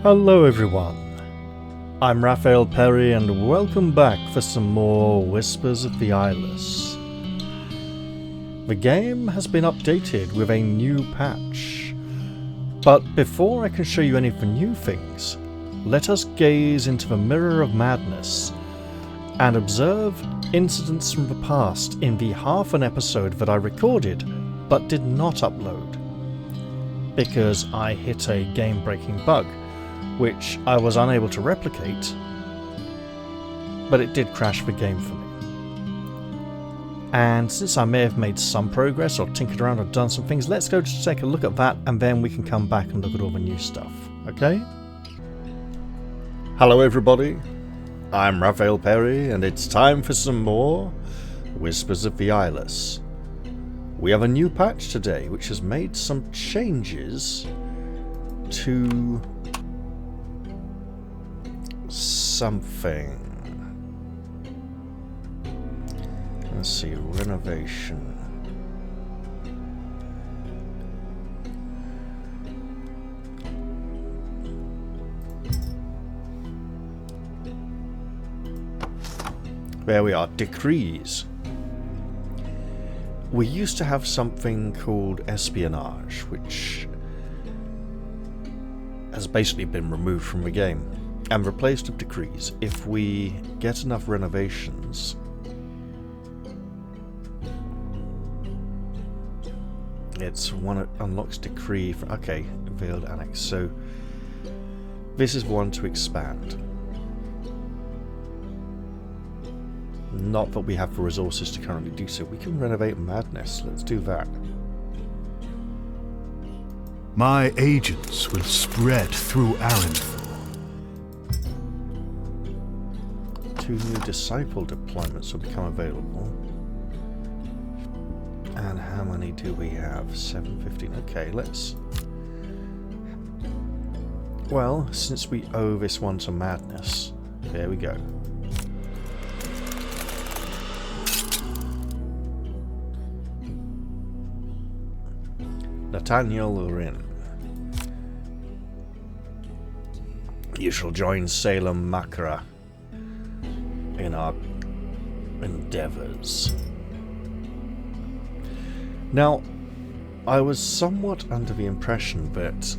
Hello everyone, I'm Raphael Perry and welcome back for some more Whispers of the Eyeless. The game has been updated with a new patch, but before I can show you any of the new things, let us gaze into the mirror of madness and observe incidents from the past in the half an episode that I recorded but did not upload, because I hit a game-breaking bug which I was unable to replicate, but it did crash the game for me. And since I may have made some progress or tinkered around or done some things, let's go to take a look at that and then we can come back and look at all the new stuff, okay? Hello everybody, I'm Raphael Perry and it's time for some more Whispers of the Eyeless. We have a new patch today which has made some changes to something. Let's see, renovation. There we are, decrees. We used to have something called espionage, which has basically been removed from the game and replaced with decrees. If we get enough renovations, it's one that unlocks decree for, okay, veiled annex. So this is one to expand. Not that we have the resources to currently do so. We can renovate madness. Let's do that. My agents will spread through Aranthor. 2 new disciple deployments will become available. And how many do we have? 715. Okay, let's... Well, since we owe this one to madness, there we go. Nathaniel Urin. You shall join Salem Makara in our endeavors. Now, I was somewhat under the impression that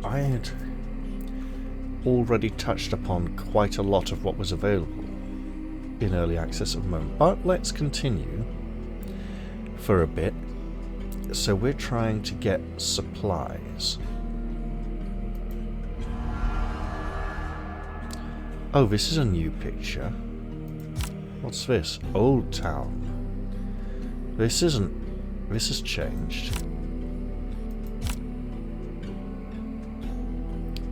I had already touched upon quite a lot of what was available in early access at the moment, but let's continue for a bit. So we're trying to get supplies. Oh, this is a new picture. What's this? Old Town. This isn't... This has changed.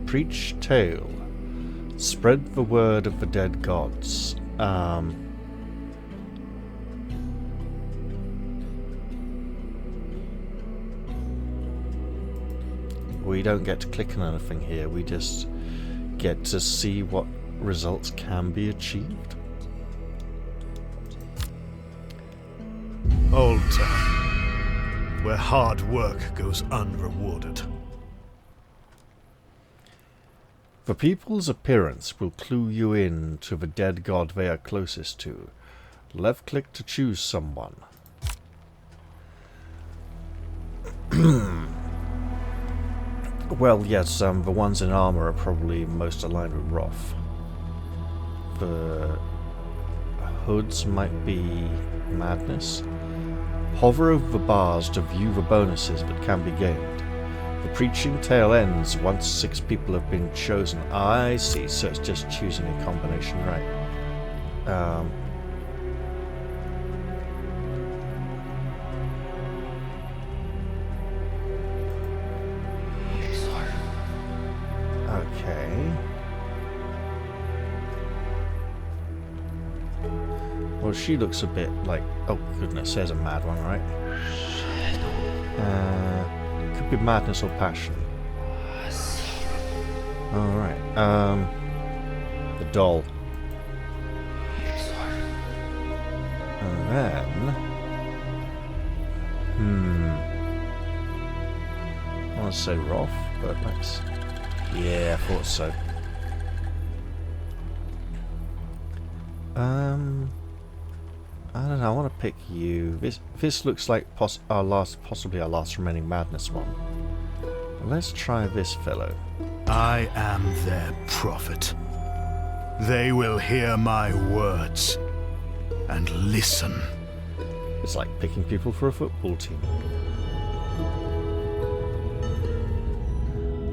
Preach tale. Spread the word of the dead gods. We don't get to click on anything here. We just get to see what results can be achieved. Old Town, where hard work goes unrewarded. The people's appearance will clue you in to the dead god they are closest to. Left click to choose someone. Well, yes, the ones in armor are probably most aligned with Roth. The hoods might be madness. Hover over the bars to view the bonuses that can be gained. The preaching tale ends once 6 people have been chosen. I see, so it's just choosing a combination, right. Okay. Well, she looks a bit like... Oh, goodness, there's a mad one, right? Could be madness or passion. Alright, the doll. And then... I want to say Roth, but let's... Yeah, I thought so. I don't know, I want to pick you. This looks like possibly our last remaining madness one. Let's try this fellow. I am their prophet. They will hear my words and listen. It's like picking people for a football team.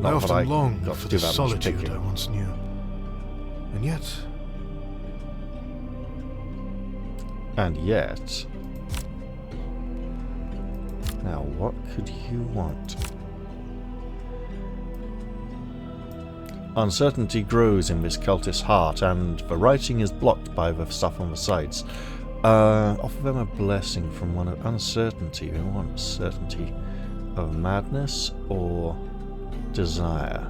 I often long got for to do the that much solitude picking. I once knew. And yet... Now, what could you want? Uncertainty grows in this cultist's heart, and the writing is blocked by the stuff on the sides. Offer them a blessing from one of uncertainty. We want certainty of madness or desire.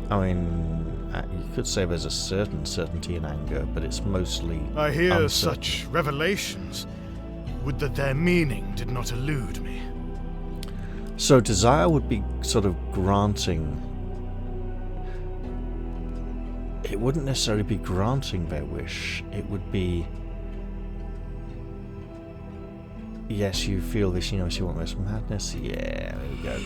I mean, you could say there's a certain certainty in anger, but it's mostly I hear uncertain. such revelations. Would that their meaning did not elude me. So desire would be sort of granting. It wouldn't necessarily be granting their wish. It would be, yes, you feel this, you want this madness. Yeah, there we go.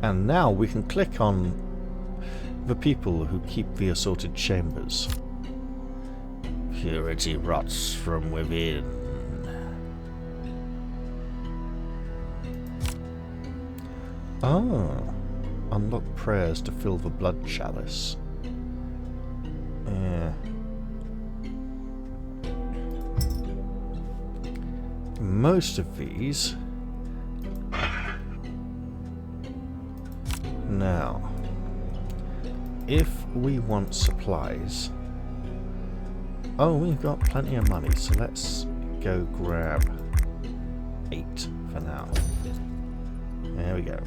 And now we can click on the people who keep the assorted chambers. Purity rots from within. Oh. Unlock prayers to fill the blood chalice. Yeah. Most of these... Now, if we want supplies... Oh, we've got plenty of money, so let's go grab 8 for now. There we go.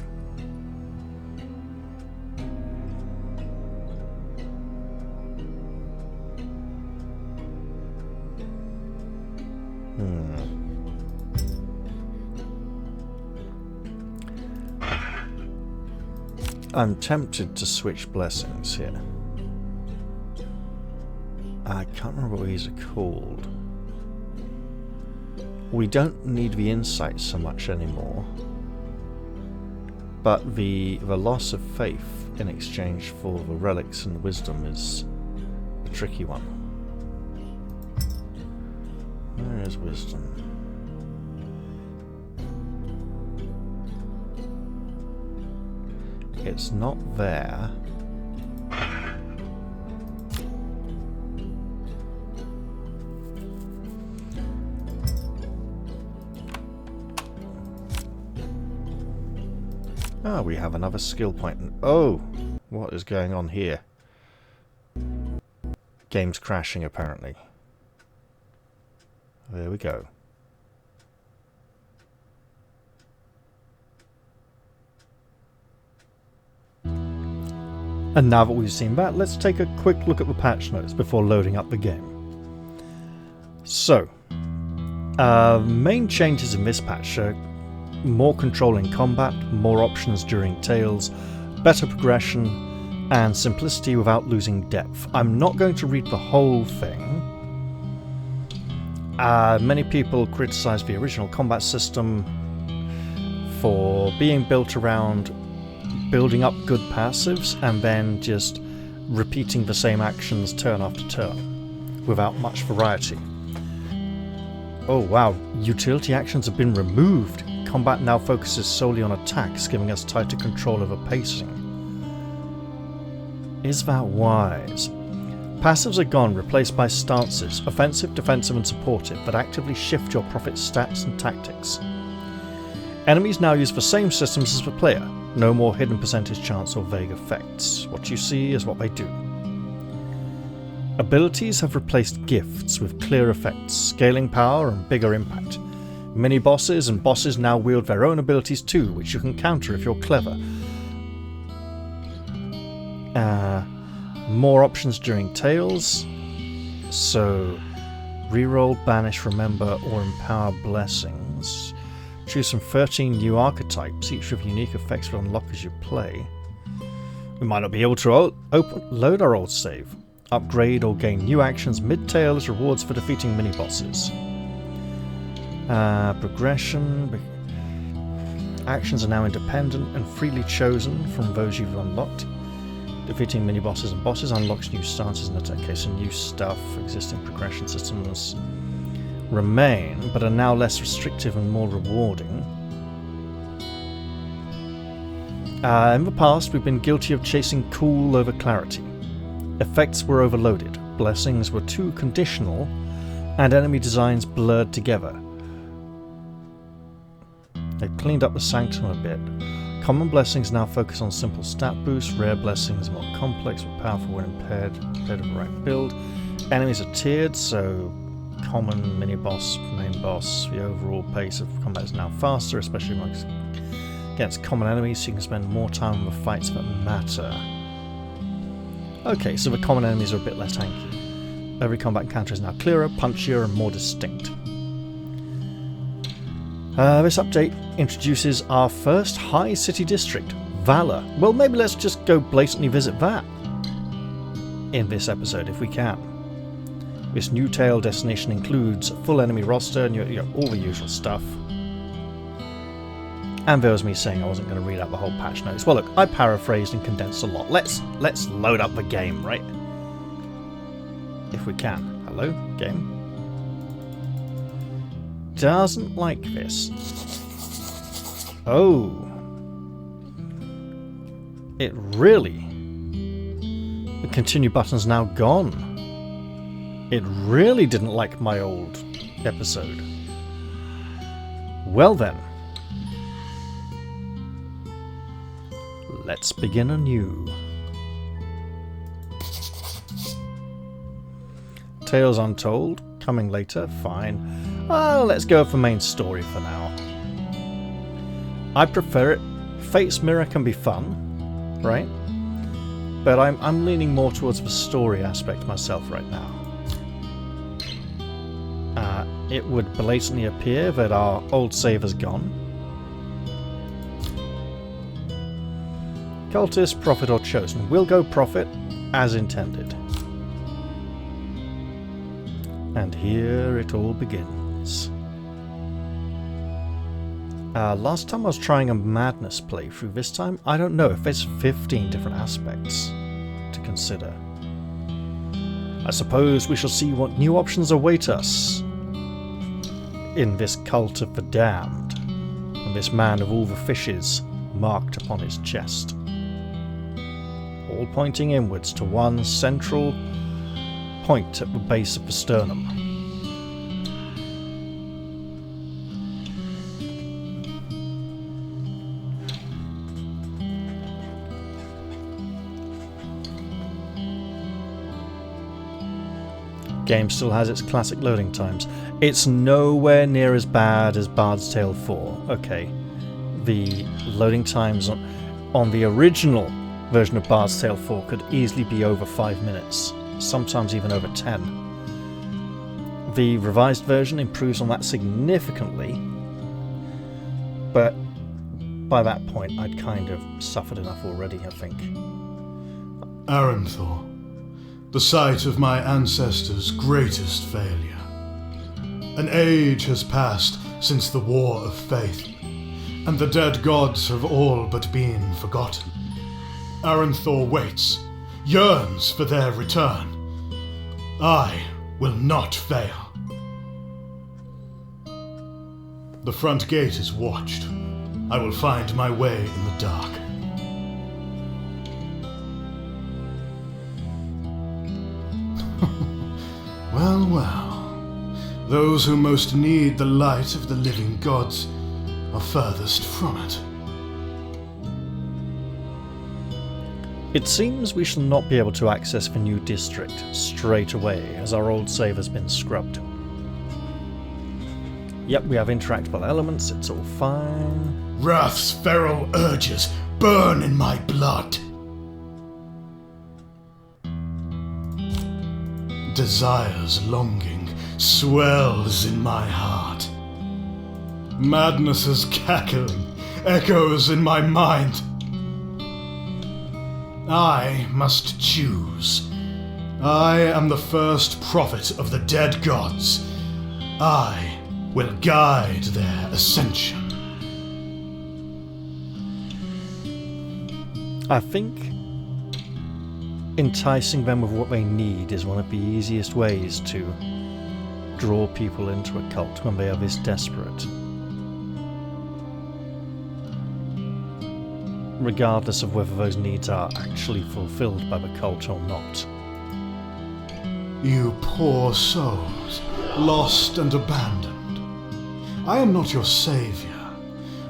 I'm tempted to switch blessings here. I can't remember what these are called. We don't need the insight so much anymore, but the loss of faith in exchange for the relics and wisdom is a tricky one. Where is wisdom? It's not there. Ah, we have another skill point. Oh! What is going on here? Game's crashing, apparently. There we go. And now that we've seen that, let's take a quick look at the patch notes before loading up the game. So, main changes in this patch are more control in combat, more options during tales, better progression, and simplicity without losing depth. I'm not going to read the whole thing. Many people criticise the original combat system for being built around building up good passives and then just repeating the same actions turn after turn without much variety. Oh wow, utility actions have been removed. Combat now focuses solely on attacks, giving us tighter control over pacing. Is that wise? Passives are gone, replaced by stances, offensive, defensive and supportive, that actively shift your prophet's stats and tactics. Enemies now use the same systems as the player. No more hidden percentage chance or vague effects. What you see is what they do. Abilities have replaced gifts with clear effects, scaling power and bigger impact. Mini-bosses and bosses now wield their own abilities too, which you can counter if you're clever. More options during tales. So, Reroll, banish, remember, or empower blessings. Choose from 13 new archetypes, each with unique effects will unlock as you play. We might not be able to load our old save. Upgrade or gain new actions mid-tail as rewards for defeating mini-bosses. Progression. Actions are now independent and freely chosen from those you've unlocked. Defeating mini-bosses and bosses unlocks new stances and attack. Okay, so new stuff. Existing progression systems remain, but are now less restrictive and more rewarding. In the past, we've been guilty of chasing cool over clarity. Effects were overloaded, blessings were too conditional, and enemy designs blurred together. They've cleaned up the Sanctum a bit. Common blessings now focus on simple stat boosts, rare blessings are more complex but powerful when impaired of the right build. Enemies are tiered, so common, mini-boss, main boss. The overall pace of combat is now faster, especially against common enemies, so you can spend more time on the fights that matter. Okay, so the common enemies are a bit less tanky. Every combat encounter is now clearer, punchier, and more distinct. This update introduces our first high city district, Valor. Well, maybe let's just go blatantly visit that in this episode if we can. This new tail destination includes a full enemy roster and all the usual stuff. And there was me saying I wasn't going to read out the whole patch notes. Well, look, I paraphrased and condensed a lot. Let's load up the game, right? If we can. Hello, game. Doesn't like this. Oh. It really... The continue button's now gone. It really didn't like my old episode. Well then. Let's begin anew. Tales Untold, coming later, fine. Let's go for main story for now. I prefer it. Fate's Mirror can be fun, right? But I'm leaning more towards the story aspect myself right now. It would blatantly appear that our old save has gone. Cultist, Prophet or Chosen. We'll go Prophet as intended. And here it all begins. Last time I was trying a Madness playthrough. This time, I don't know if there's 15 different aspects to consider. I suppose we shall see what new options await us in this cult of the damned, and this man of all the fishes marked upon his chest. All pointing inwards to one central point at the base of the sternum. Game still has its classic loading times. It's nowhere near as bad as Bard's Tale 4. Okay, the loading times on the original version of Bard's Tale 4 could easily be over 5 minutes, sometimes even over 10. The revised version improves on that significantly, but by that point I'd kind of suffered enough already, I think. Aranthor, the site of my ancestors' greatest failure. An age has passed since the War of Faith, and the dead gods have all but been forgotten. Aranthor waits, yearns for their return. I will not fail. The front gate is watched. I will find my way in the dark. Well, well. Those who most need the light of the living gods are furthest from it. It seems we shall not be able to access the new district straight away, as our old save has been scrubbed. Yep, we have interactable elements, it's all fine. Wrath's feral urges burn in my blood. Desire's longing swells in my heart. Madness's cackling echoes in my mind. I must choose. I am the first prophet of the dead gods. I will guide their ascension. I think enticing them with what they need is one of the easiest ways to draw people into a cult when they are this desperate. Regardless of whether those needs are actually fulfilled by the cult or not. You poor souls, lost and abandoned. I am not your savior,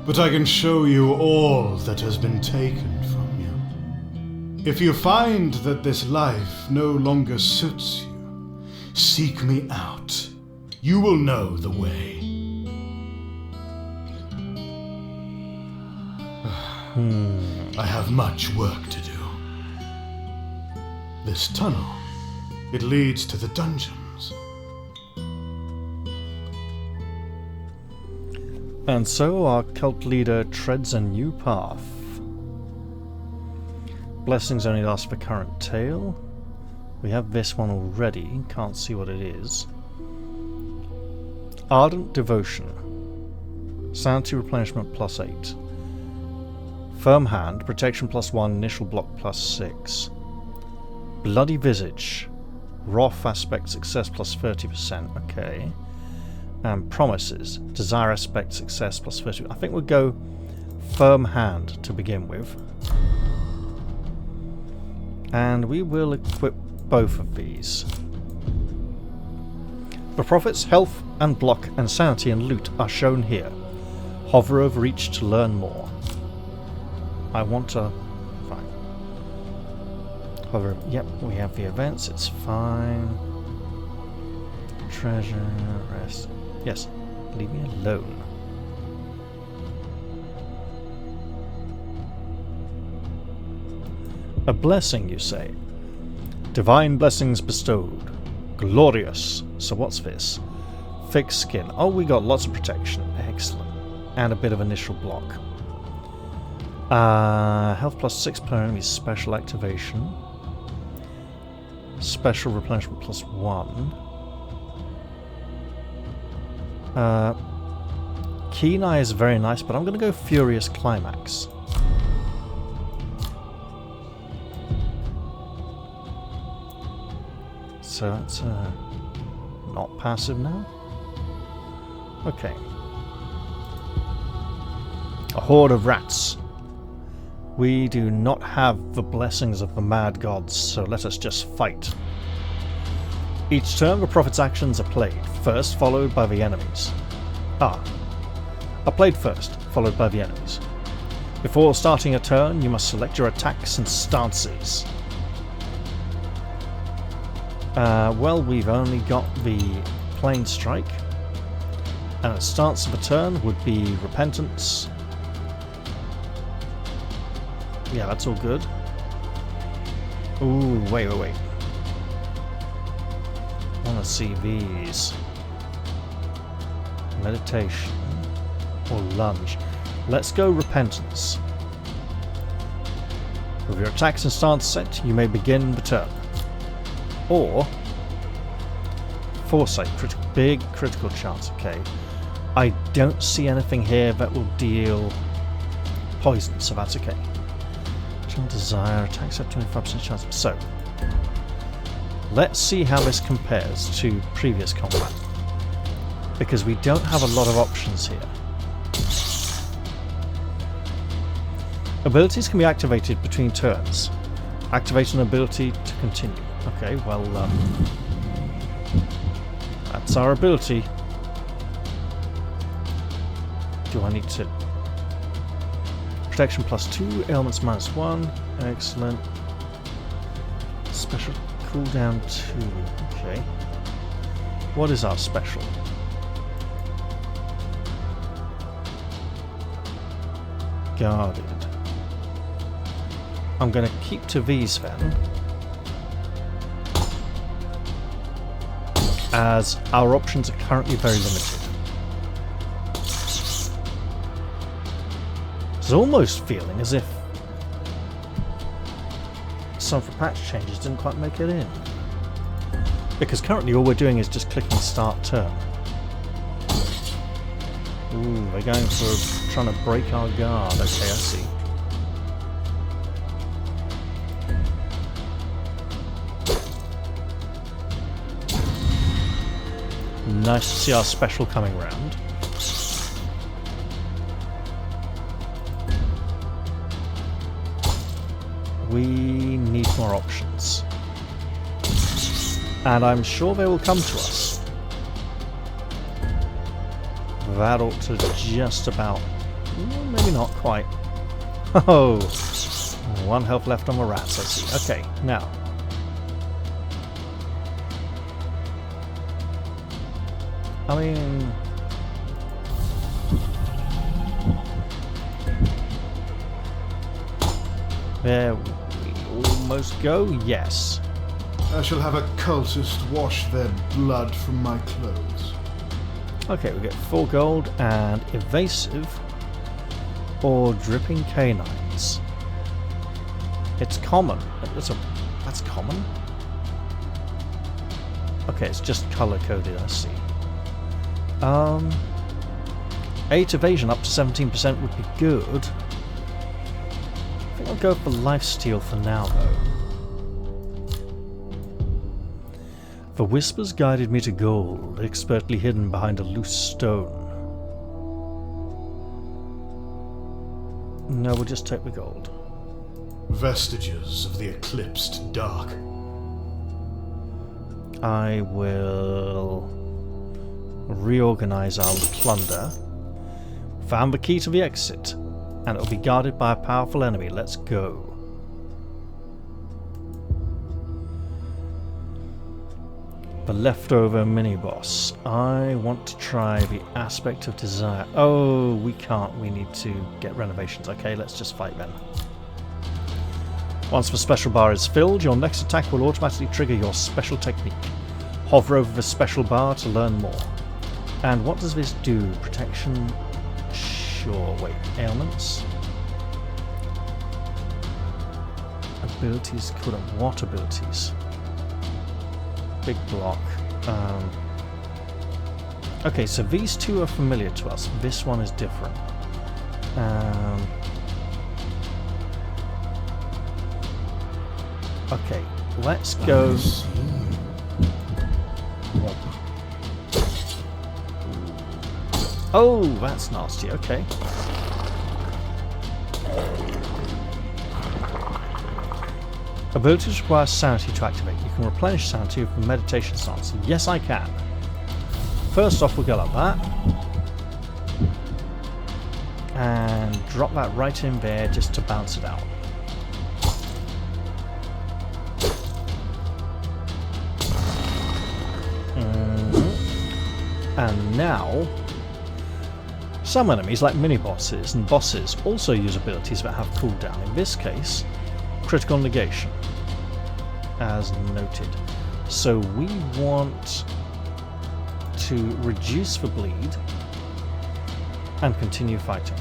but I can show you all that has been taken from you. If you find that this life no longer suits you, seek me out. You will know the way. I have much work to do. This tunnel, it leads to the dungeons. And so our cult leader treads a new path. Blessings only last for current tale. We have this one already, can't see what it is. Ardent Devotion. Sanity replenishment +8. Firm Hand, protection +1, initial block +6. Bloody Visage. Wrath aspect success +30%, okay. And Promises. Desire aspect success +30%. I think we'll go Firm Hand to begin with. And we will equip both of these. The Prophet's health and block and sanity and loot are shown here. Hover over each to learn more. I want to... Fine. Hover... Yep, we have the events, it's fine. Treasure... Rest... Yes, leave me alone. A blessing, you say? Divine blessings bestowed. Glorious. So what's this? Thick skin. Oh, we got lots of protection. Excellent. And a bit of initial block. Health +6 per enemy special activation. Special replenishment +1. Keen Eye is very nice, but I'm going to go Furious Climax. So that's not passive now. Okay. A horde of rats. We do not have the blessings of the mad gods, so let us just fight. Each turn the Prophet's actions are played, first followed by the enemies. Are played first, followed by the enemies. Before starting a turn, you must select your attacks and stances. Well, we've only got the plain strike, and the stance of a turn would be Repentance. Yeah, that's all good. Ooh, wait. I want to see these. Meditation or lunge. Let's go Repentance. With your attacks and stance set, you may begin the turn. Or Foresight, big critical chance, okay. I don't see anything here that will deal poison, so that's okay. Desire, attacks up 25% chance. So, let's see how this compares to previous combat. Because we don't have a lot of options here. Abilities can be activated between turns. Activate an ability to continue. Okay, well, that's our ability. Do I need to... Protection +2, ailments -1. Excellent. Special cooldown 2. Okay. What is our special? Guarded. I'm going to keep to these then. as our options are currently very limited. It's almost feeling as if some of the patch changes didn't quite make it in. Because currently all we're doing is just clicking start turn. Ooh, they're going for trying to break our guard. Okay, I see. Nice to see our special coming round. We need more options. And I'm sure they will come to us. That ought to just about... maybe not quite. Oh! 1 health left on the rats, I see. Okay, now. I mean... there we almost go, yes. I shall have a cultist wash their blood from my clothes. Okay, we get 4 gold and evasive or dripping canines. It's common. That's common? Okay, it's just color coded, I see. 8 evasion up to 17% would be good. I think I'll go for lifesteal for now though. The whispers guided me to gold, expertly hidden behind a loose stone. No, we'll just take the gold. Vestiges of the eclipsed dark. I will reorganize our plunder. Found the key to the exit, and it will be guarded by a powerful enemy. Let's go. The leftover mini-boss. I want to try the aspect of desire. Oh, we can't. We need to get renovations. Okay, let's just fight then. Once the special bar is filled, your next attack will automatically trigger your special technique. Hover over the special bar to learn more. And what does this do? Protection? Sure. Wait, ailments? Abilities? Cool. What abilities? Big block. Okay, so these two are familiar to us. This one is different. Okay, let's go. Oh, that's nasty. Okay. Abilities require sanity to activate. You can replenish sanity with a meditation stance. Yes, I can. First off, we'll go like that. And drop that right in there just to bounce it out. And now, some enemies, like mini-bosses and bosses, also use abilities that have cooldown. In this case, critical negation, as noted. So we want to reduce the bleed and continue fighting.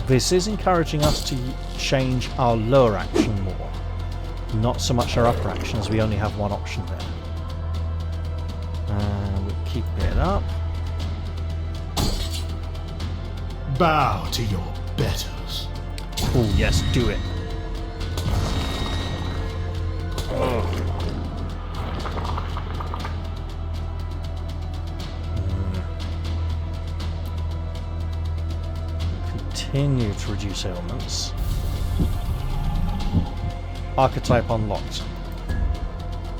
This is encouraging us to change our lower action more, not so much our upper action, as we only have one option there. And we'll keep it up. Bow to your betters. Oh yes, do it. Continue to reduce ailments. Archetype unlocked.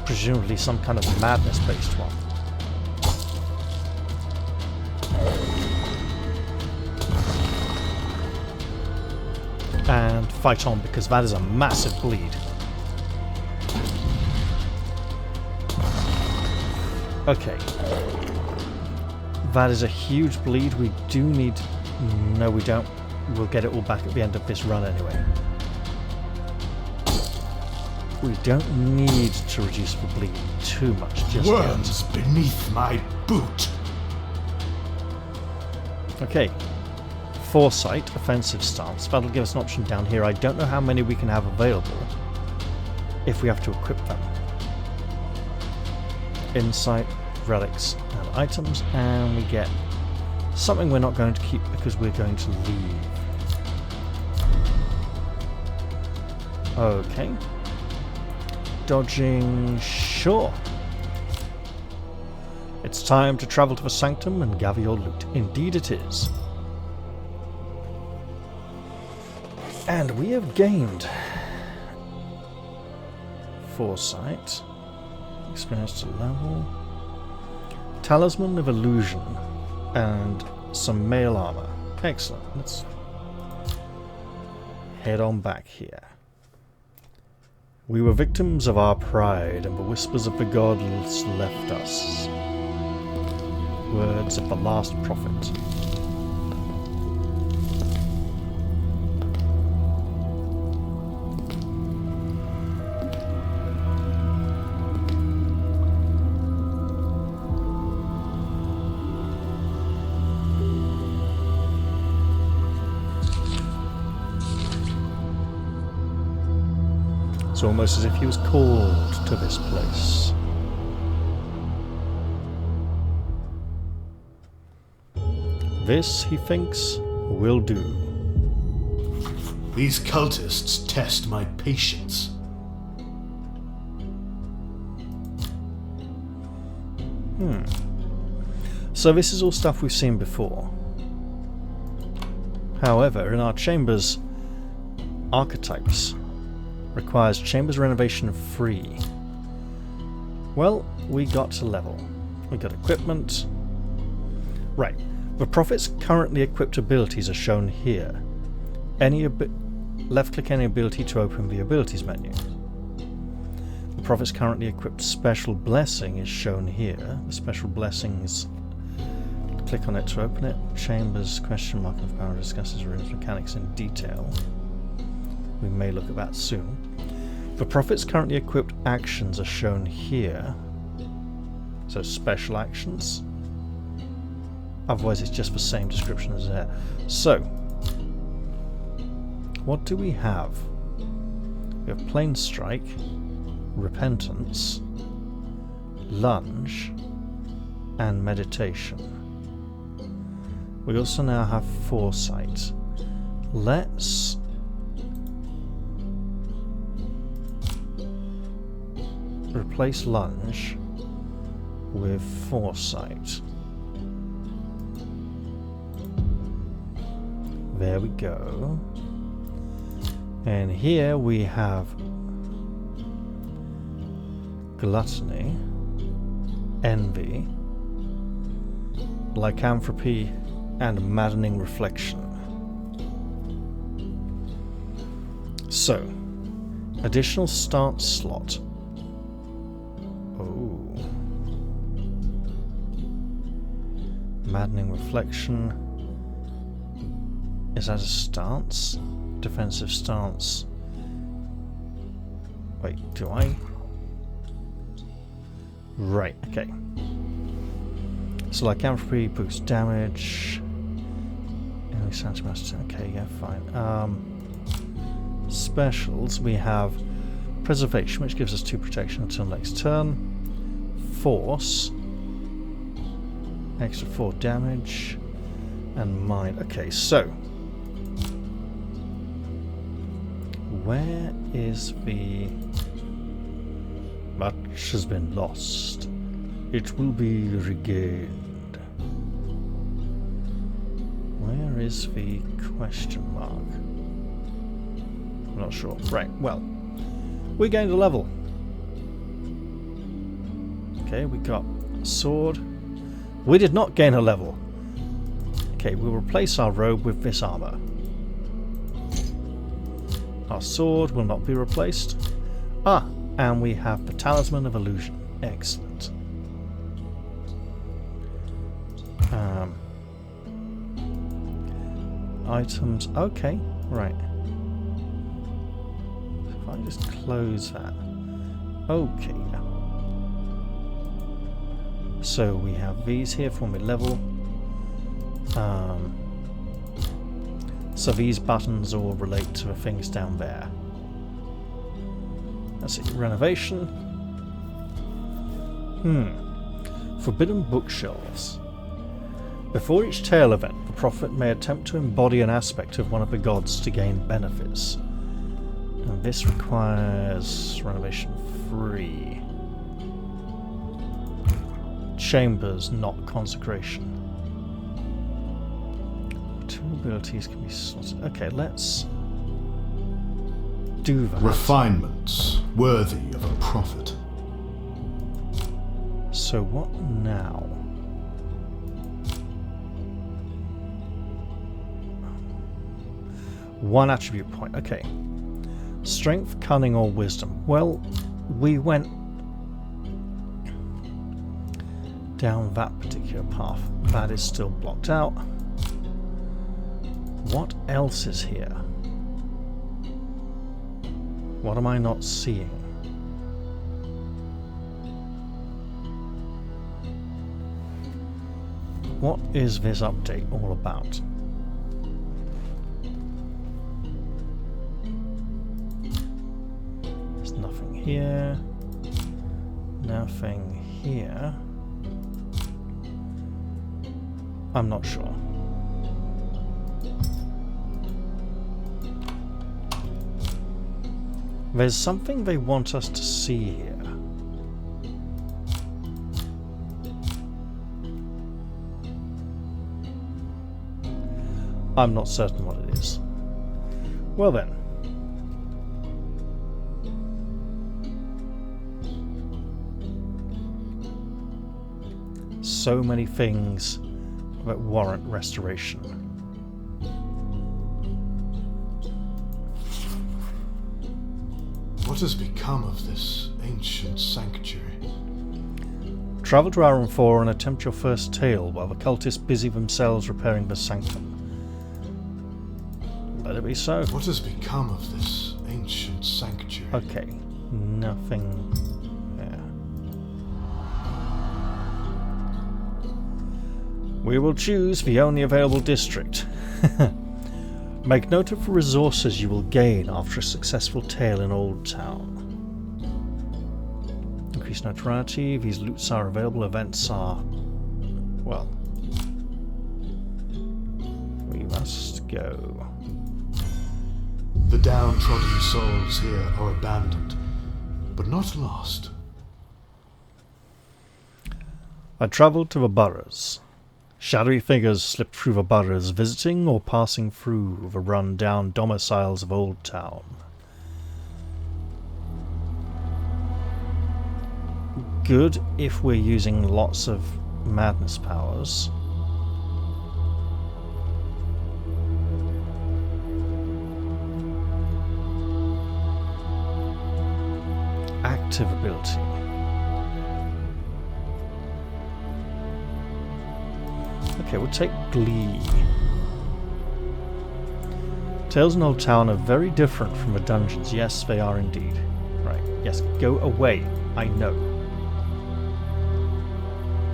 Presumably some kind of madness-based one. And fight on, because that is a massive bleed. Okay. That is a huge bleed. We do need... No, we don't. We'll get it all back at the end of this run anyway. We don't need to reduce the bleed too much just Worms beneath my boot. yet. Okay. Foresight, offensive stance. That'll give us an option down here. I don't know how many we can have available if we have to equip them. Insight, relics, and items, and we get something we're not going to keep because we're going to leave. Okay. Dodging, sure. It's time to travel to the Sanctum and gather your loot. Indeed it is. And we have gained Foresight, experience to level, Talisman of Illusion, and some mail armor. Excellent. Let's head on back here. We were victims of our pride, and the whispers of the gods left us. Words of the last prophet. It's almost as if he was called to this place. This, he thinks, will do. These cultists test my patience. So this is all stuff we've seen before. However, in our chambers, archetypes requires chambers renovation free. Well, we got to level. We got equipment. Right. The Prophet's currently equipped abilities are shown here. Left-click any ability to open the abilities menu. The Prophet's currently equipped special blessing is shown here. The special blessings, click on it to open it. Chambers, question mark of power, discusses rooms mechanics in detail. We may look at that soon. The Prophet's currently equipped actions are shown here. So special actions. Otherwise it's just the same description as there. So, what do we have? We have Plain Strike, Repentance, Lunge, and Meditation. We also now have Foresight. Let's replace Lunge with Foresight. There we go. And here we have Gluttony, Envy, Lycanthropy, and Maddening Reflection. So, additional start slot. Oh. Maddening Reflection. Is that a stance? Defensive stance. Wait, do I? Right, okay. So lycanthropy boosts damage. Sanctum, okay, yeah, fine. Specials, we have Preservation, which gives us 2 protection until next turn. Force, extra 4 damage. And Mind. Okay, so where is the... Much has been lost. It will be regained. Where is the question mark? I'm not sure. Right, well, we gained a level. Okay, we got a sword. We did not gain a level. Okay, we'll replace our robe with this armor. Our sword will not be replaced. Ah, and we have the Talisman of Illusion. Excellent. Items. Okay, right. So if I just close that. Okay. So we have these here for my level. So these buttons all relate to the things down there. That's it. Renovation. Forbidden bookshelves. Before each tale event, the prophet may attempt to embody an aspect of one of the gods to gain benefits. And this requires renovation 3. Chambers, not consecration. 2 abilities can be sorted. Okay, let's do that. Refinements worthy of a prophet. So what now? One attribute point. Okay. Strength, cunning, or wisdom. Well, we went down that particular path. That is still blocked out. What else is here? What am I not seeing? What is this update all about? There's nothing here. Nothing here. I'm not sure. There's something they want us to see here. I'm not certain what it is. Well then. So many things that warrant restoration. What has become of this ancient sanctuary? Travel to Aranthor and attempt your first tale while the cultists busy themselves repairing the Sanctum. Let it be so. What has become of this ancient sanctuary? Okay, nothing there. We will choose the only available district. Make note of the resources you will gain after a successful tale in Old Town. Increased notoriety. These loots are available. Events are... well... we must go. The downtrodden souls here are abandoned, but not lost. I travelled to the boroughs. Shadowy figures slipped through the boroughs, visiting or passing through the run-down domiciles of Old Town. Good if we're using lots of madness powers. Active ability. Okay, we'll take Glee. Tales in Old Town are very different from the dungeons. Yes, they are indeed. Right, yes, go away. I know.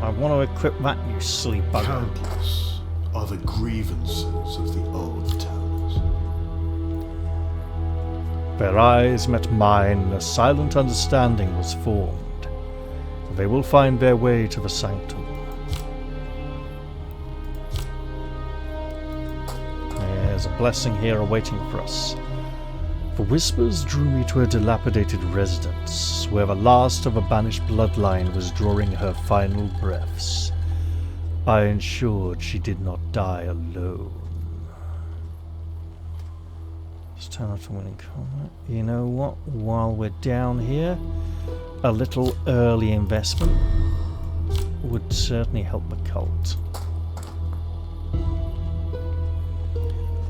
I want to equip that, you silly bugger. Countless are the grievances of the Old Towners. Their eyes met mine, and a silent understanding was formed. They will find their way to the Sanctum. There's a blessing here awaiting for us. The whispers drew me to a dilapidated residence, where the last of a banished bloodline was drawing her final breaths. I ensured she did not die alone. Let's turn off the winning combat. You know what? While we're down here, a little early investment would certainly help the cult.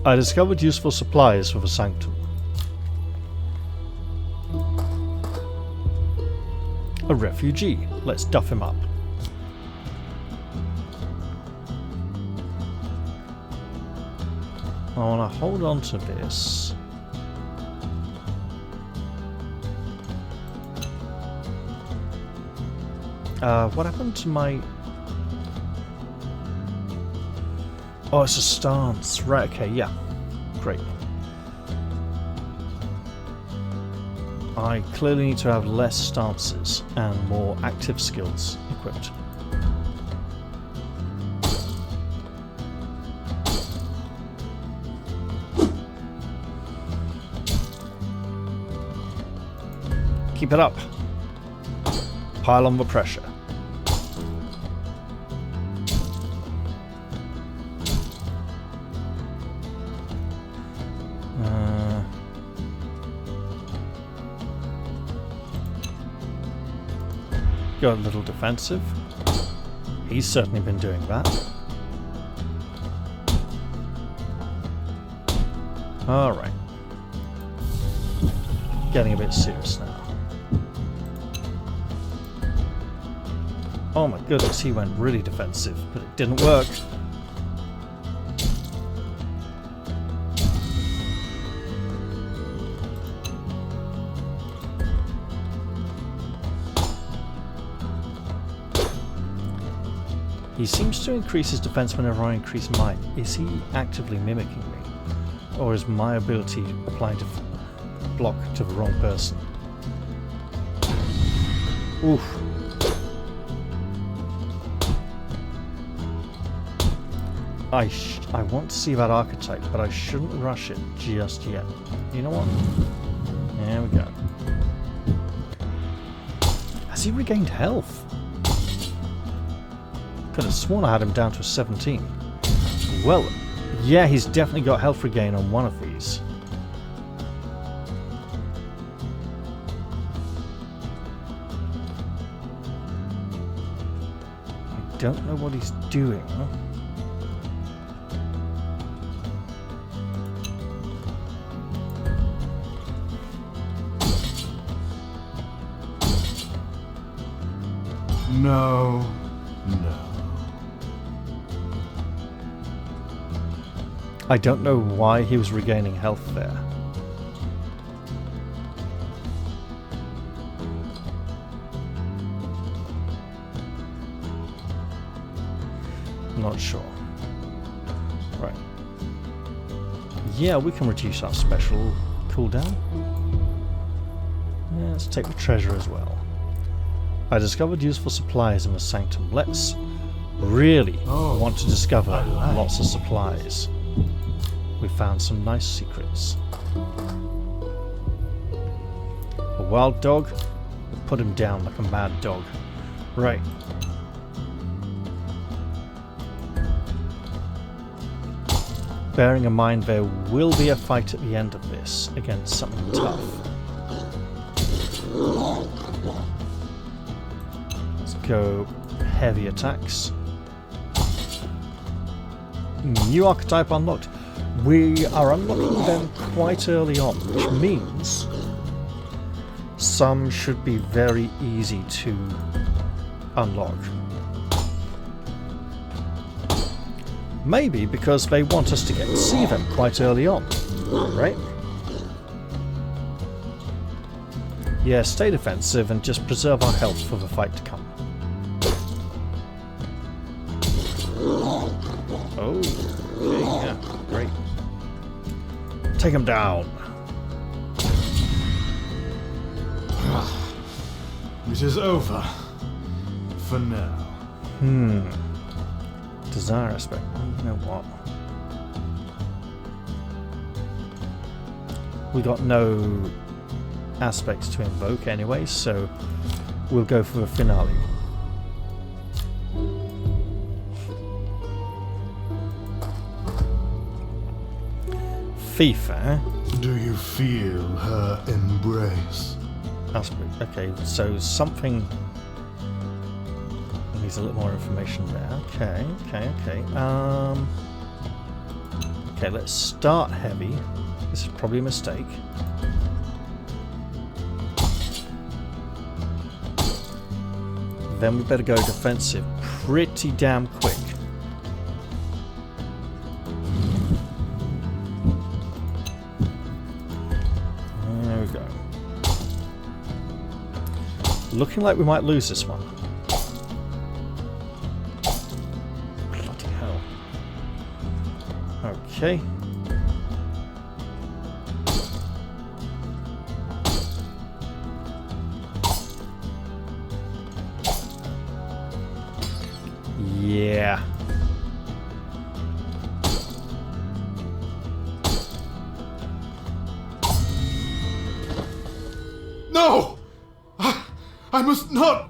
I discovered useful supplies for the Sanctum. A refugee. Let's duff him up. I want to hold on to this. What happened to my... Oh, it's a stance. Right, okay, yeah. Great. I clearly need to have less stances and more active skills equipped. Keep it up. Pile on the pressure. Got a little defensive. He's certainly been doing that. Alright. Getting a bit serious now. Oh my goodness, he went really defensive, but it didn't work. He seems to increase his defense whenever I increase mine. Is he actively mimicking me? Or is my ability applying to block to the wrong person? Oof. I want to see that archetype, but I shouldn't rush it just yet. You know what? There we go. Has he regained health? Could have sworn I had him down to a 17. Well, yeah, he's definitely got health regain on one of these. I don't know what he's doing. No, no. I don't know why he was regaining health there. Not sure. Right. Yeah, we can reduce our special cooldown. Yeah, let's take the treasure as well. I discovered useful supplies in the Sanctum. Let's really want to discover lots of supplies. We found some nice secrets. A wild dog? We'll put him down like a mad dog. Right. Bearing in mind there will be a fight at the end of this against something tough. Let's go heavy attacks. New archetype unlocked. We are unlocking them quite early on, which means some should be very easy to unlock. Maybe because they want us to get to see them quite early on, right? Yeah, stay defensive and just preserve our health for the fight to come. Oh, okay, yeah, great. Take him down. It is over. For now. Desire aspect. You know what? We got no aspects to invoke anyway, so we'll go for the finale. Thief, eh? Do you feel her embrace? Aspect. Okay, so something needs a little more information there. Okay. Okay, let's start heavy. This is probably a mistake. Then we better go defensive pretty damn quick. There we go. Looking like we might lose this one. Okay. Yeah. No! I must not!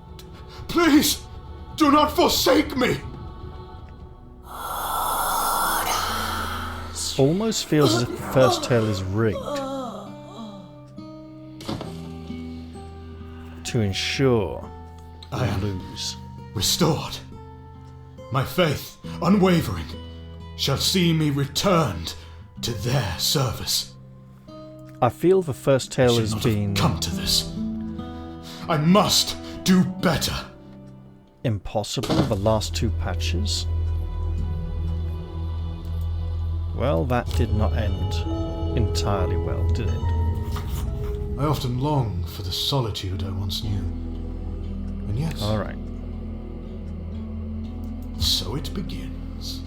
Please, do not forsake me! Almost feels as if the first tale is rigged to ensure I we am lose. restored. My faith, unwavering, shall see me returned to their service. I feel the first tale Should has not been have come to this. I must do better. impossible the last two patches. Well, that did not end entirely well, did it? I often long for the solitude I once knew. And yes, Alright. so it begins.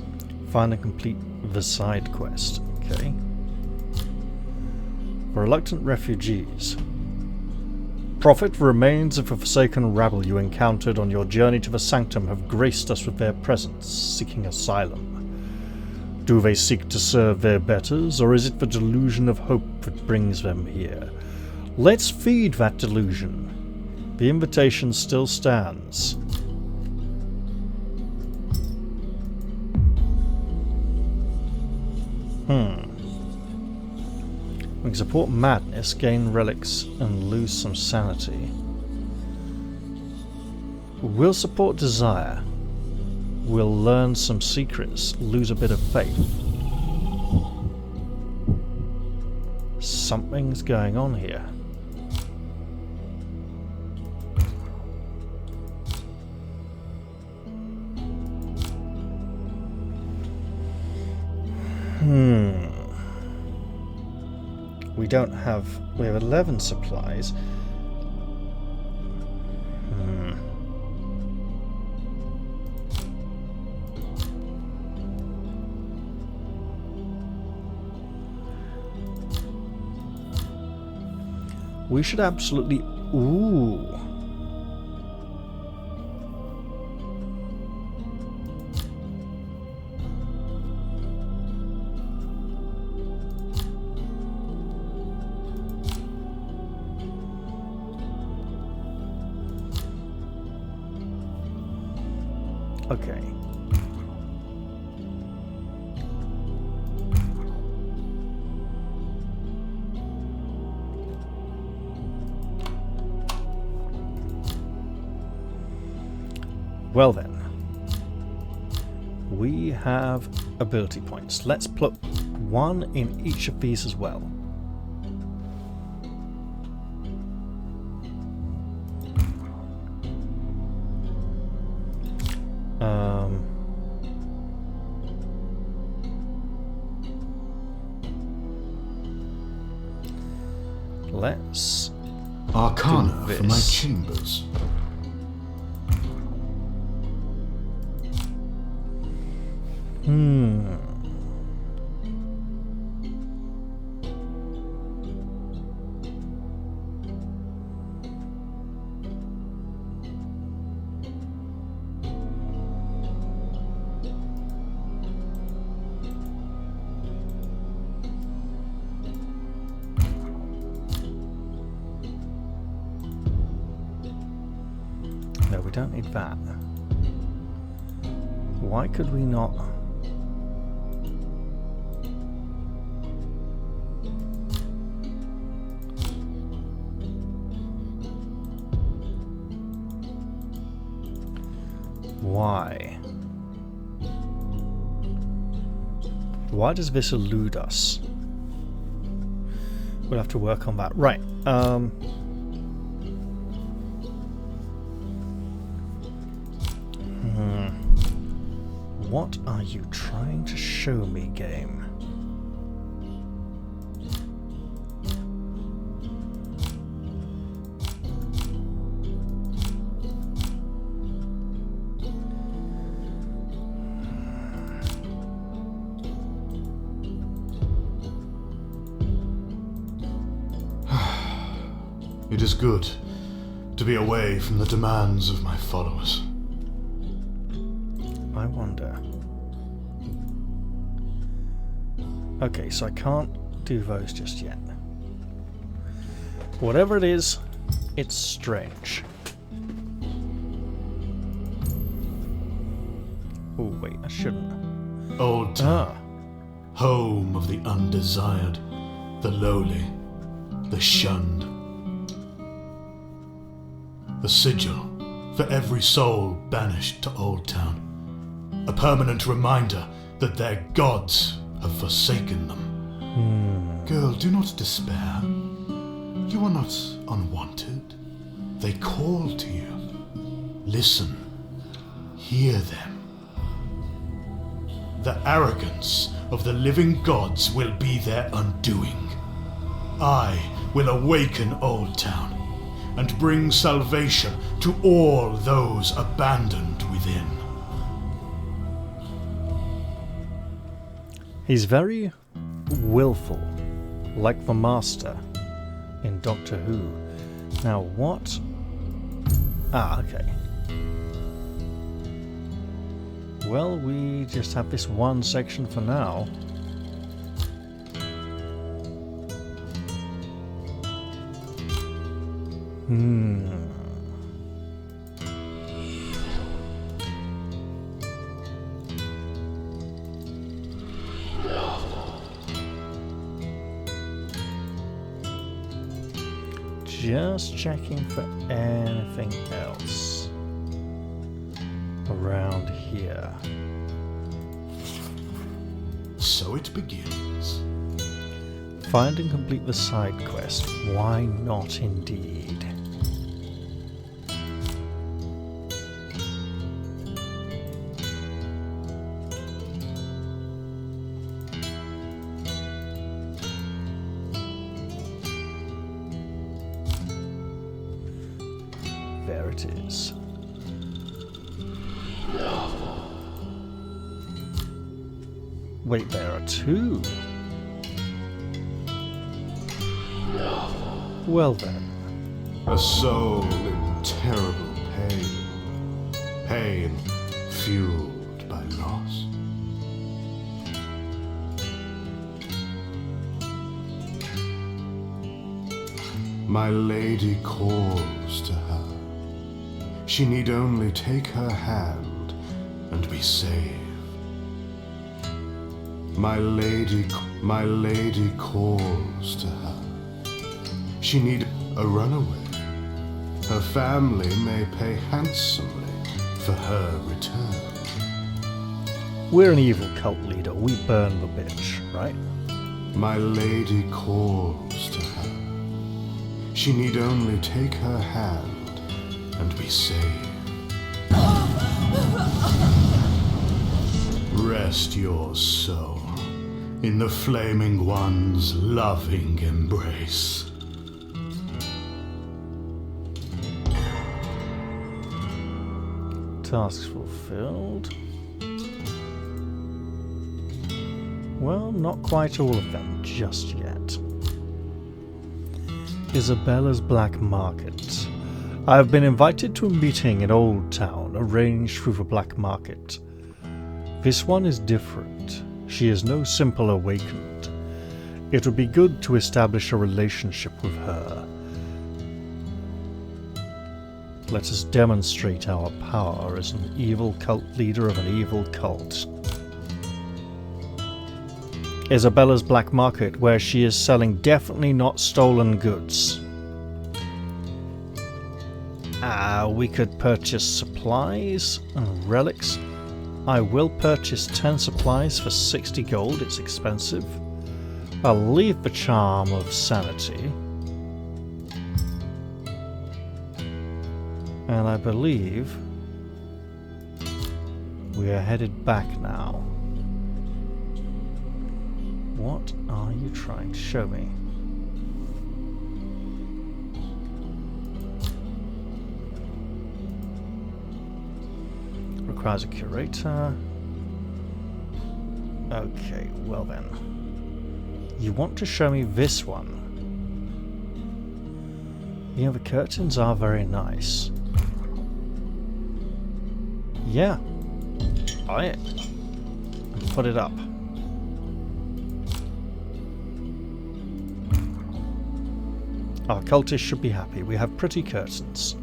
Find and complete the side quest. Okay. For reluctant refugees. Prophet, the remains of a forsaken rabble you encountered on your journey to the Sanctum have graced us with their presence, seeking asylum. Do they seek to serve their betters, or is it the delusion of hope that brings them here? Let's feed that delusion. The invitation still stands. We can support madness, gain relics, and lose some sanity. We'll support desire. We'll learn some secrets, lose a bit of faith. Something's going on here. We have 11 supplies. We should absolutely... Ooh. Okay. Well then, we have ability points. Let's put one in each of these as well. Let's Arcana do for my this. chambers. No, we don't need that. Why could we not? Why? Why does this elude us? We'll have to work on that. Right. What are you trying to show me, game? It is good to be away from the demands of my followers. I wonder. Okay, so I can't do those just yet. Whatever it is, it's strange. Oh wait, I shouldn't. Old Town, home of the undesired, the lowly, the shunned. A sigil for every soul banished to Old Town. A permanent reminder that their gods have forsaken them. Girl, do not despair. You are not unwanted. They call to you. Listen. Hear them. The arrogance of the living gods will be their undoing. I will awaken Old Town and bring salvation to all those abandoned within. He's very willful, like the Master in Doctor Who. Now what? Okay. Well, we just have this one section for now. Just checking for anything else around here. So it begins. Find and complete the side quest. Why not indeed? There it is. Wait, there are two. Well then. A soul in terrible pain. Pain fueled by loss. My lady calls to her. She need only take her hand and be saved. My lady calls to her. She need a runaway. Her family may pay handsomely for her return. We're an evil cult leader. We burn the bitch, right? My lady calls to her. She need only take her hand and be saved. Rest your soul in the Flaming One's loving embrace. Tasks fulfilled. Well, not quite all of them just yet. Isabella's Black Market. I have been invited to a meeting in Old Town, arranged through the Black Market. This one is different. She is no simple awakened. It would be good to establish a relationship with her. Let us demonstrate our power as an evil cult leader of an evil cult. Isabella's Black Market, where she is selling definitely not stolen goods. We could purchase supplies and relics. I will purchase 10 supplies for 60 gold, it's expensive. I'll leave the charm of sanity. And I believe we are headed back now. What are you trying to show me? Requires a curator. Okay, well then. You want to show me this one. Yeah, the curtains are very nice. Yeah. Buy it. And put it up. Our cultists should be happy. We have pretty curtains.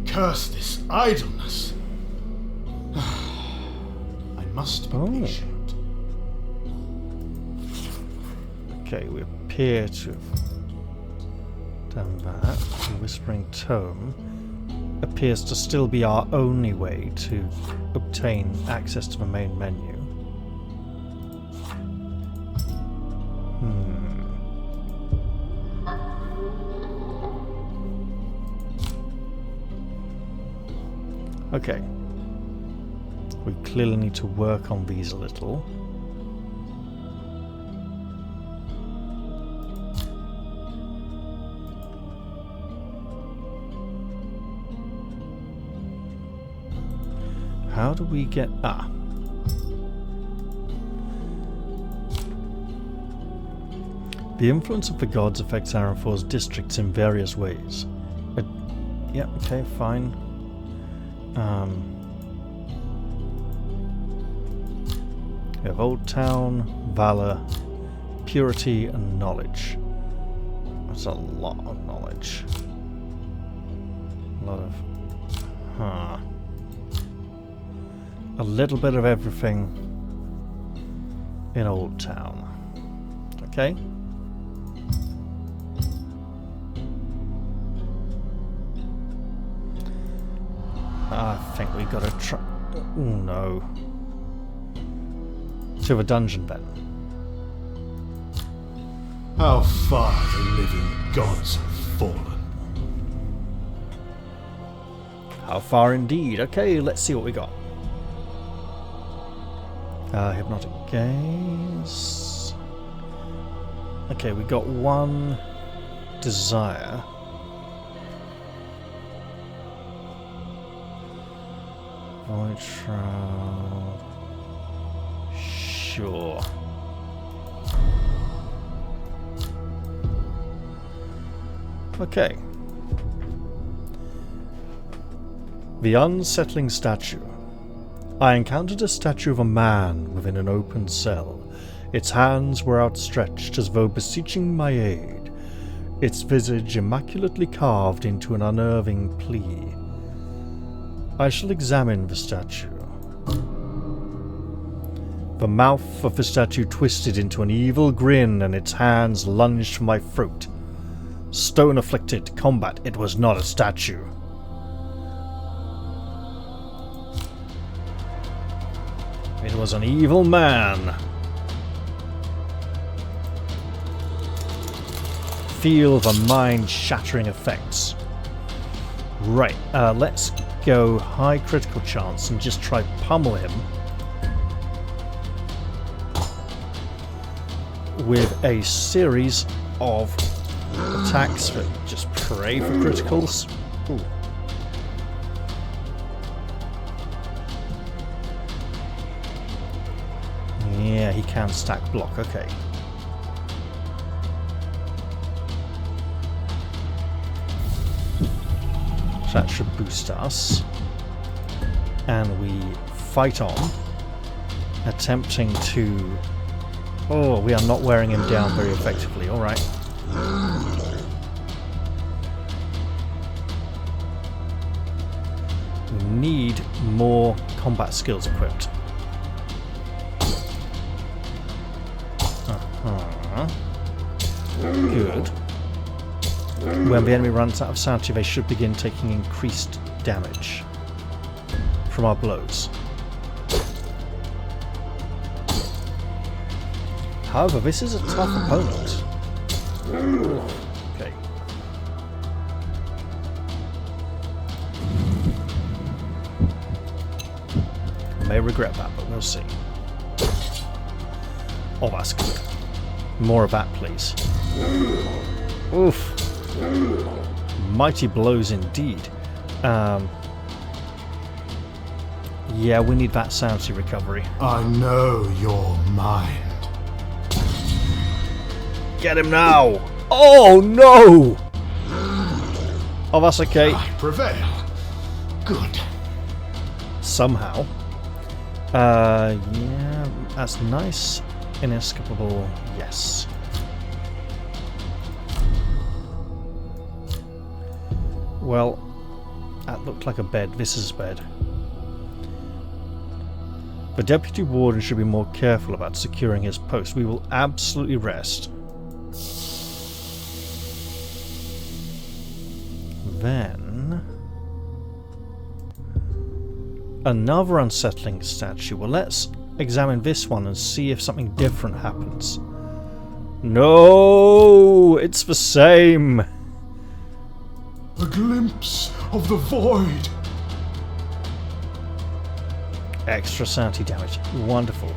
Curse this idleness. I must be patient. Okay, we appear to have done that. The Whispering Tome appears to still be our only way to obtain access to the main menu. Okay. We clearly need to work on these a little. How do we get... The influence of the gods affects Aranthor's districts in various ways. Yeah, okay, fine. We have Old Town, Valor, Purity, and Knowledge. That's a lot of knowledge. A lot of... A little bit of everything in Old Town. Okay? I think we gotta try... Oh no. To the dungeon then. How far the living gods have fallen. How far indeed. Okay, let's see what we got. Hypnotic gaze. Okay, we got one desire. Void Shroud. Sure. Okay. The unsettling statue. I encountered a statue of a man within an open cell. Its hands were outstretched as though beseeching my aid, its visage immaculately carved into an unnerving plea. I shall examine the statue. The mouth of the statue twisted into an evil grin and its hands lunged for my throat. Stone-afflicted combat, it was not a statue. It was an evil man. Feel the mind-shattering effects. Right, let's go high critical chance and just try pummel him with a series of attacks that just pray for criticals. Ooh. Yeah, he can stack block, okay. So that should boost us. And we fight on, attempting to... Oh, we are not wearing him down very effectively, alright. We need more combat skills equipped. Good. When the enemy runs out of sanity, they should begin taking increased damage from our blows. However, this is a tough opponent. Okay. I may regret that, but we'll see. Oh, that's good. More of that, please. Oof. Mighty blows indeed. Yeah, we need that sanity recovery. I know your mind. Get him now! Oh no! Oh, that's okay. I prevail. Good. Somehow. Yeah, that's nice. Inescapable, yes. Well, that looked like a bed. This is a bed. The Deputy Warden should be more careful about securing his post. We will absolutely rest. Then... another unsettling statue. Well, let's examine this one and see if something different happens. No! It's the same! A glimpse of the void. Extra sanity damage. Wonderful.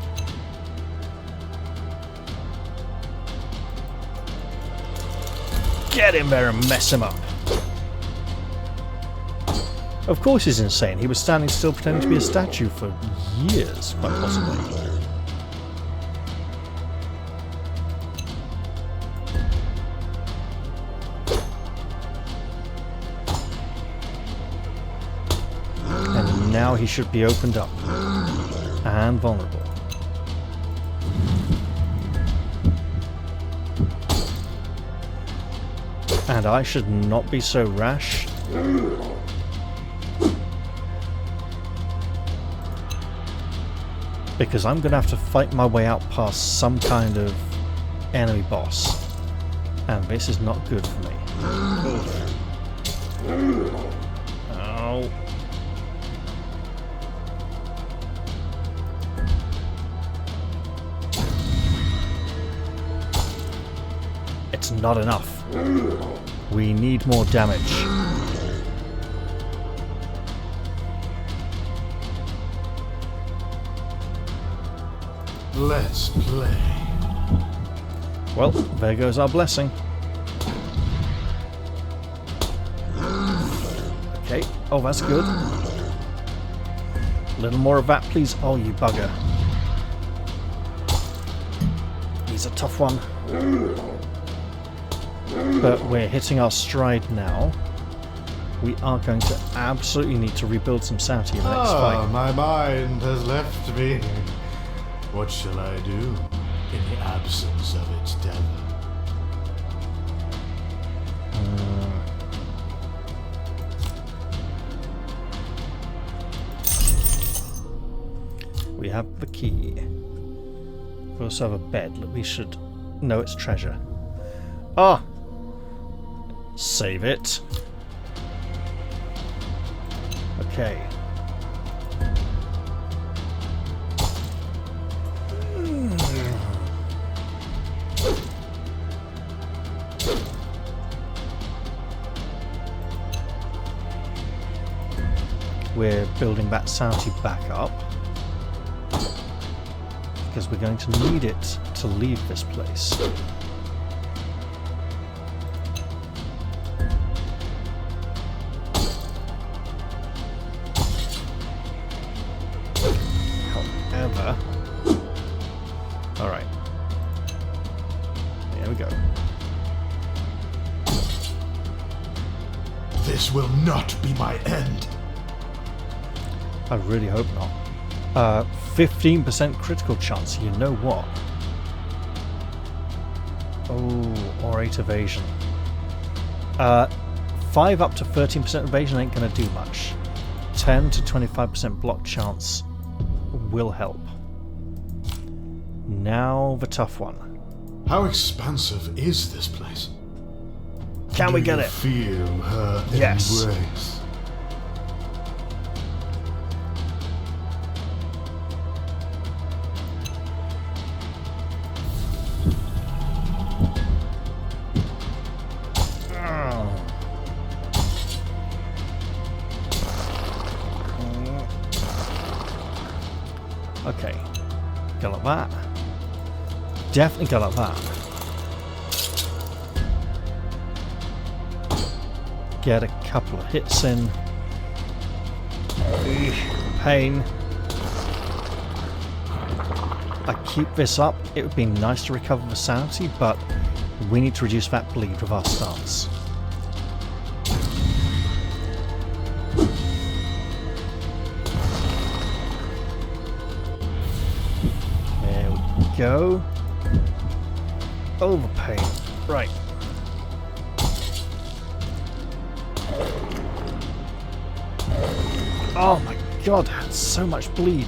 Get in there and mess him up. Of course he's insane. He was standing still pretending to be a statue for years, quite possibly. And now he should be opened up. And vulnerable. And I should not be so rash. Because I'm going to have to fight my way out past some kind of enemy boss. And this is not good for me. Oh. It's not enough. We need more damage. Let's play. Well, there goes our blessing. Okay. Oh, that's good. A little more of that, please. Oh, you bugger. He's a tough one. But we're hitting our stride now. We are going to absolutely need to rebuild some sanity in the next fight. My mind has left me. What shall I do in the absence of its devil? We have the key. We also have a bed. We should know it's treasure. Ah! Save it. Okay. We're building that sanity back up because we're going to need it to leave this place. However, all right, there we go. This will not be my end. I really hope not. 15% critical chance, you know what? Oh, or 8 evasion. 5 up to 13% evasion ain't going to do much. 10 to 25% block chance will help. Now the tough one. How expansive is this place? Can we get it? Feel her Yes. embrace. Okay, go like that. Definitely go like that. Get a couple of hits in. Pain. I keep this up. It would be nice to recover the sanity, but we need to reduce that bleed with our stance. go. Overpaint. Right. Oh my god, so much bleed.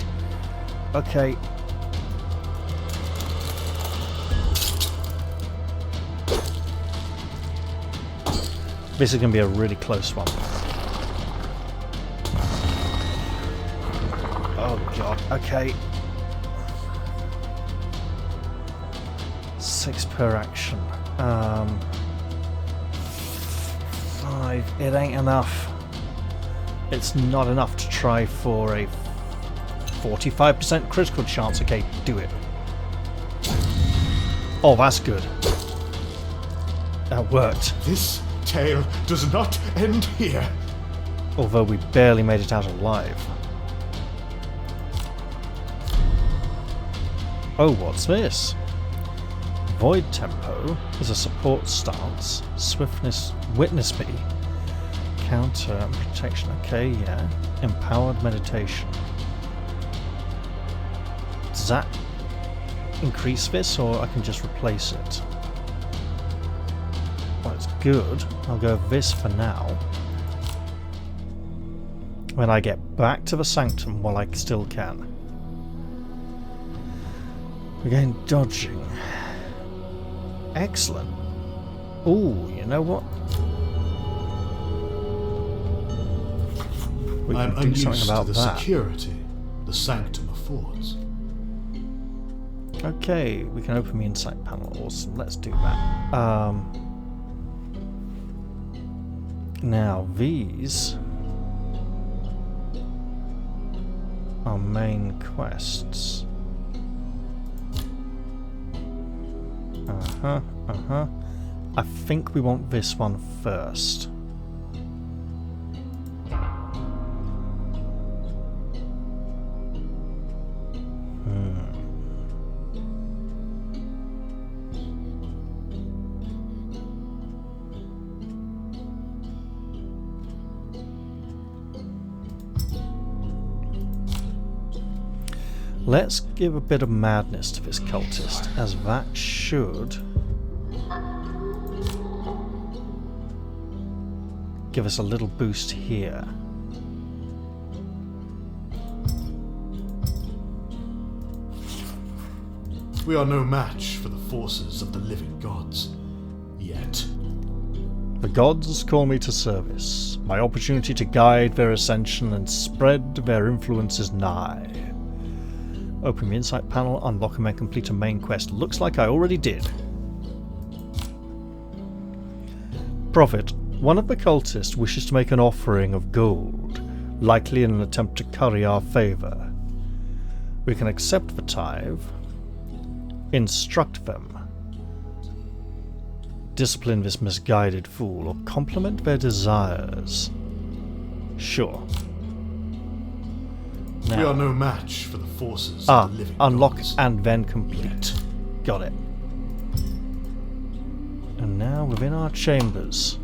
Okay. This is going to be a really close one. Oh god, okay. 6 per action. 5. It ain't enough. It's not enough to try for a 45% critical chance. Okay, do it. Oh, that's good. That worked. This tale does not end here. Although we barely made it out alive. Oh, what's this? Void tempo is a support stance. Swiftness, witness me. Counter and protection. Okay, yeah. Empowered meditation. Does that increase this, or I can just replace it? Well, it's good. I'll go with this for now. When I get back to the Sanctum, while I still can. Again, dodging. Excellent. Ooh, you know what? We I'm can do something unused about to the that. security the Sanctum affords. Okay, we can open the insight panel. Awesome, let's do that. Now these are main quests. I think we want this one first. Let's give a bit of madness to this cultist, as that should give us a little boost here. We are no match for the forces of the living gods. Yet. The gods call me to service. My opportunity to guide their ascension and spread their influence is nigh. Open the insight panel, unlock and then complete a main quest. Looks like I already did. Prophet, one of the cultists wishes to make an offering of gold, likely in an attempt to curry our favour. We can accept the tithe, instruct them, discipline this misguided fool, or compliment their desires. Sure. Now, We are no match for the forces of the living unlock gods. and then complete. Got it. And now within our chambers.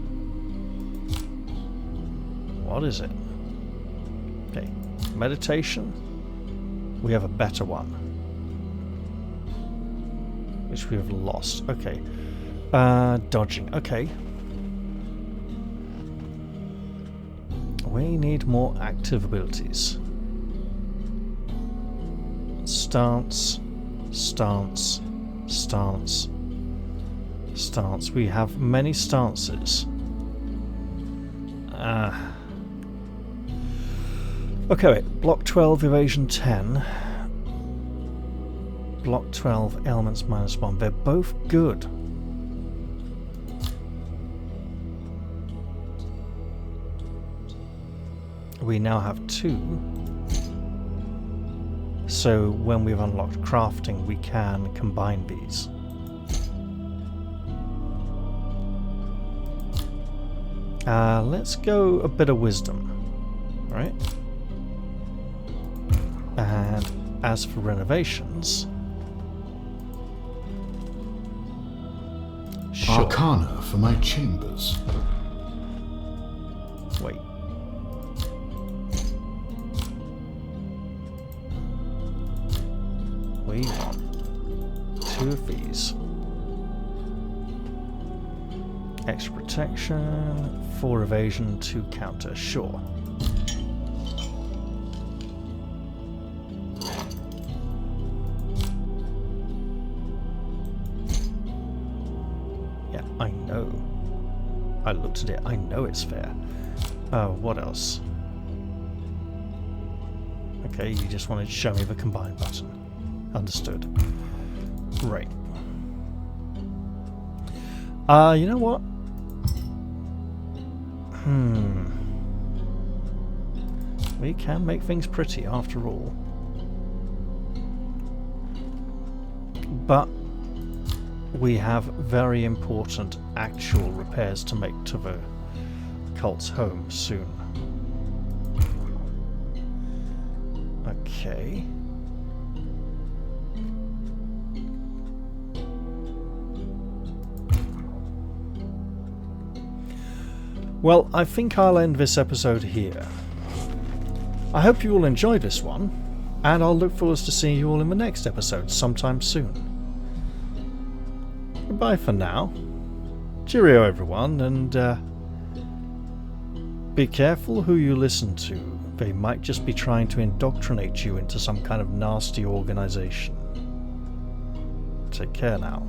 What is it? Okay, meditation. We have a better one, which we have lost. Okay, dodging. Okay, we need more active abilities. Stance, stance, stance, stance. We have many stances. Okay, wait. Block 12, evasion 10. Block 12, elements -1. They're both good. We now have 2. So when we've unlocked crafting, we can combine these. Let's go a bit of wisdom. Alright. And as for renovations... Sure. Arcana for my chambers. Wait. We want 2 of these. Extra protection, 4 evasion, 2 counter, sure. Yeah, I know. I looked at it, I know it's fair. What else? Okay, you just wanted to show me the combine button. Understood. Right. You know what? We can make things pretty after all. But we have very important actual repairs to make to the cult's home soon. Okay. Well, I think I'll end this episode here. I hope you all enjoyed this one, and I'll look forward to seeing you all in the next episode sometime soon. Goodbye for now. Cheerio everyone, and be careful who you listen to. They might just be trying to indoctrinate you into some kind of nasty organization. Take care now.